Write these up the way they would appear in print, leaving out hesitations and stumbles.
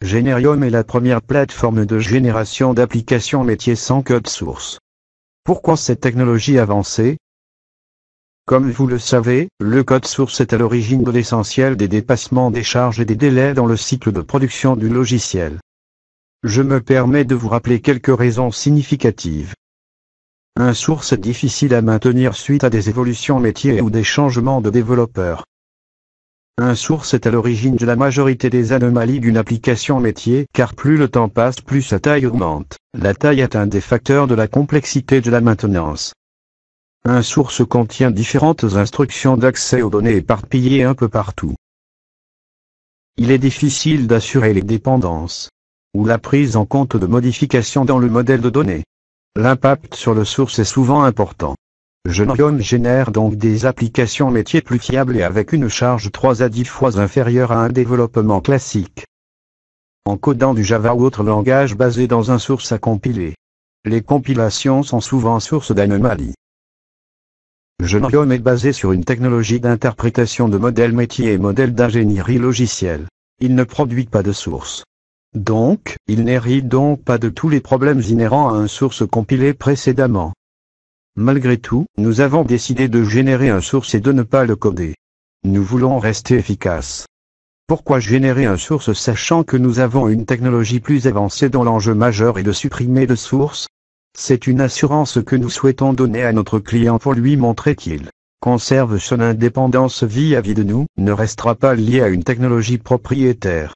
Generium est la première plateforme de génération d'applications métiers sans code source. Pourquoi cette technologie avancée? Comme vous le savez, le code source est à l'origine de l'essentiel des dépassements des charges et des délais dans le cycle de production du logiciel. Je me permets de vous rappeler quelques raisons significatives. Un source est difficile à maintenir suite à des évolutions métiers ou des changements de développeurs. Un source est à l'origine de la majorité des anomalies d'une application métier car plus le temps passe plus sa taille augmente. La taille est un des facteurs de la complexité de la maintenance. Un source contient différentes instructions d'accès aux données éparpillées un peu partout. Il est difficile d'assurer les dépendances ou la prise en compte de modifications dans le modèle de données. L'impact sur le source est souvent important. Generium génère donc des applications métiers plus fiables et avec une charge 3 à 10 fois inférieure à un développement classique. En codant du Java ou autre langage basé dans un source à compiler, les compilations sont souvent source d'anomalies. Generium est basé sur une technologie d'interprétation de modèles métiers et modèles d'ingénierie logicielle. Il ne produit pas de source. Donc, il n'hérite donc pas de tous les problèmes inhérents à un source compilé précédemment. Malgré tout, nous avons décidé de générer un source et de ne pas le coder. Nous voulons rester efficaces. Pourquoi générer un source sachant que nous avons une technologie plus avancée dont l'enjeu majeur est de supprimer de source? C'est une assurance que nous souhaitons donner à notre client pour lui montrer qu'il conserve son indépendance vis-à-vis de nous, ne restera pas lié à une technologie propriétaire.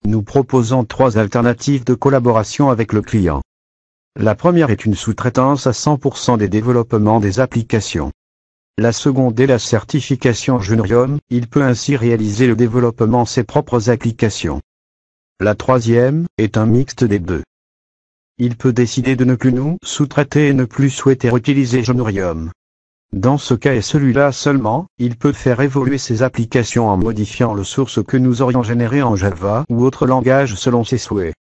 Nous proposons 3 alternatives de collaboration avec le client. La première est une sous-traitance à 100% des développements des applications. La seconde est la certification Generium, il peut ainsi réaliser le développement de ses propres applications. La troisième est un mixte des deux. Il peut décider de ne plus nous sous-traiter et ne plus souhaiter utiliser Generium. Dans ce cas et celui-là seulement, il peut faire évoluer ses applications en modifiant le source que nous aurions généré en Java ou autre langage selon ses souhaits.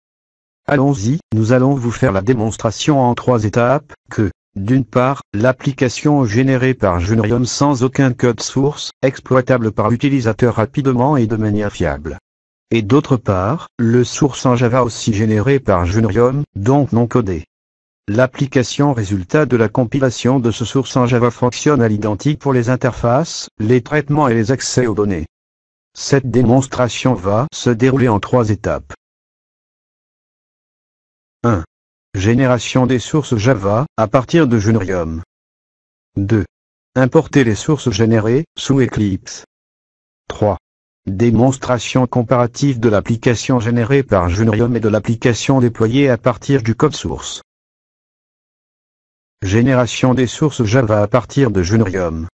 Allons-y, nous allons vous faire la démonstration en 3 étapes, que, d'une part, l'application générée par Generium sans aucun code source, exploitable par l'utilisateur rapidement et de manière fiable. Et d'autre part, le source en Java aussi généré par Generium, donc non codé. L'application résultat de la compilation de ce source en Java fonctionne à l'identique pour les interfaces, les traitements et les accès aux données. Cette démonstration va se dérouler en 3 étapes. 1. Génération des sources Java, à partir de Generium. 2. Importer les sources générées, sous Eclipse. 3. Démonstration comparative de l'application générée par Generium et de l'application déployée à partir du code source. Génération des sources Java à partir de Generium.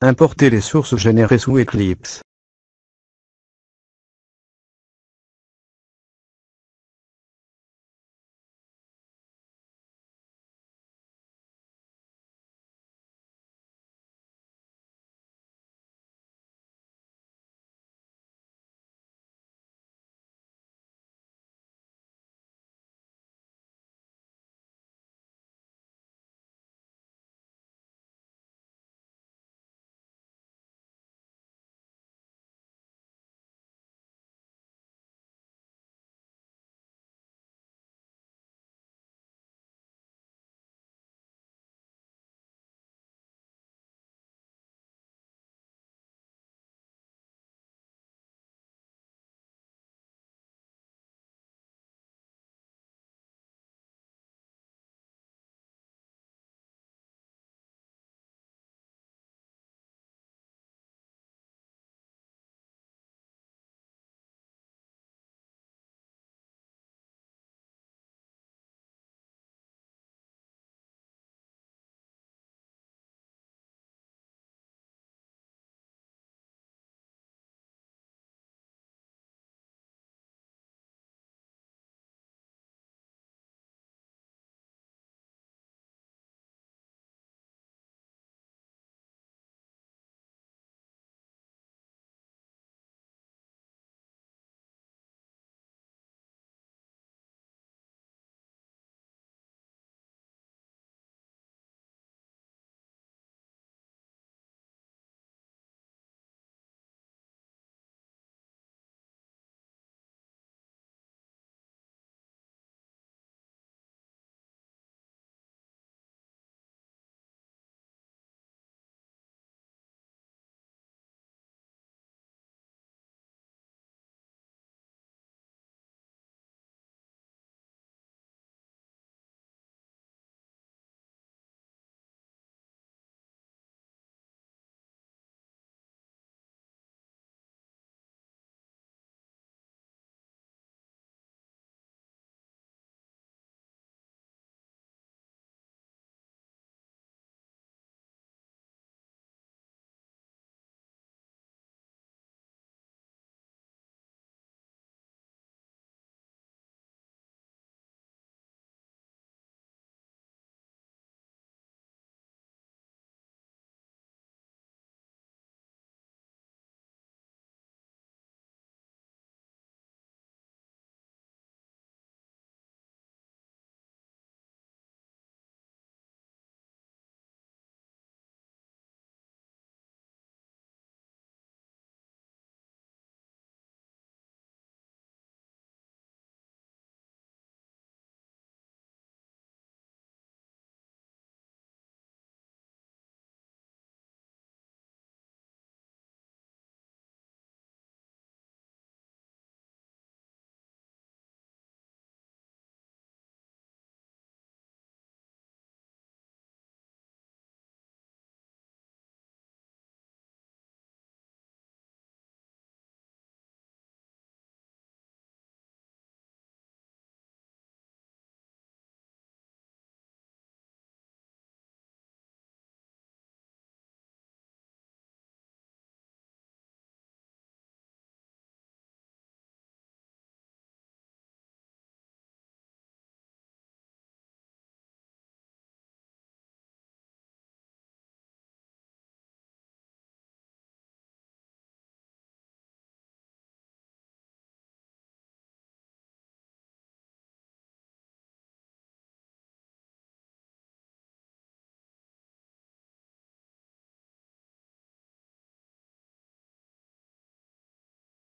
Importer les sources générées sous Eclipse.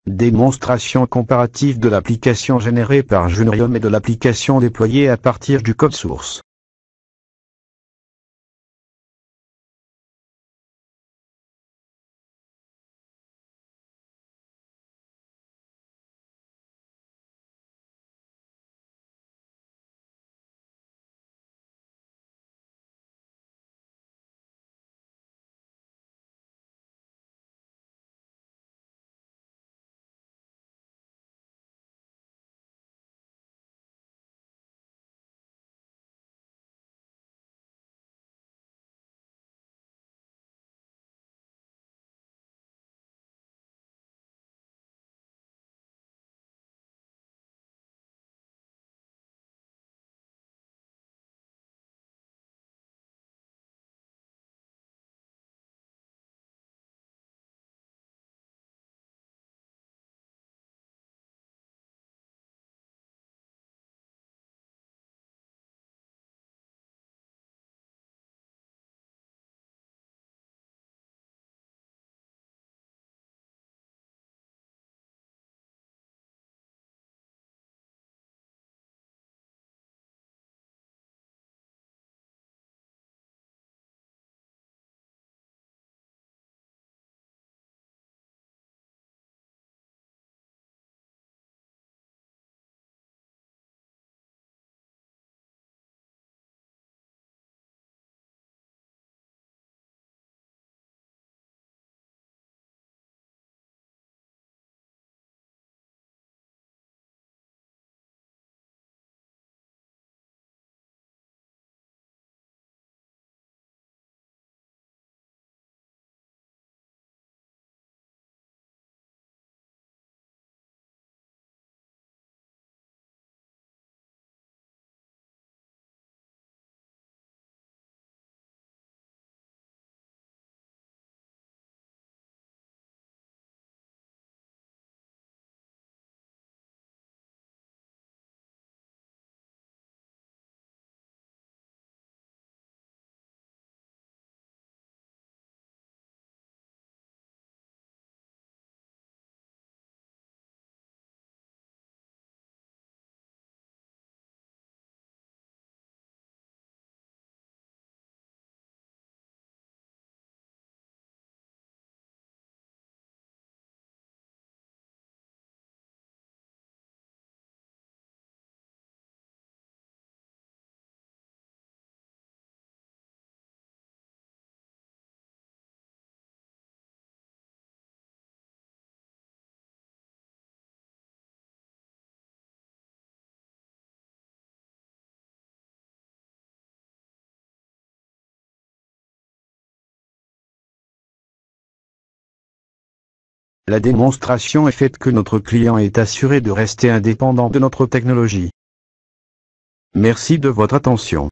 Démonstration comparative de l'application générée par Junrium et de l'application déployée à partir du code source. La démonstration est faite que notre client est assuré de rester indépendant de notre technologie. Merci de votre attention.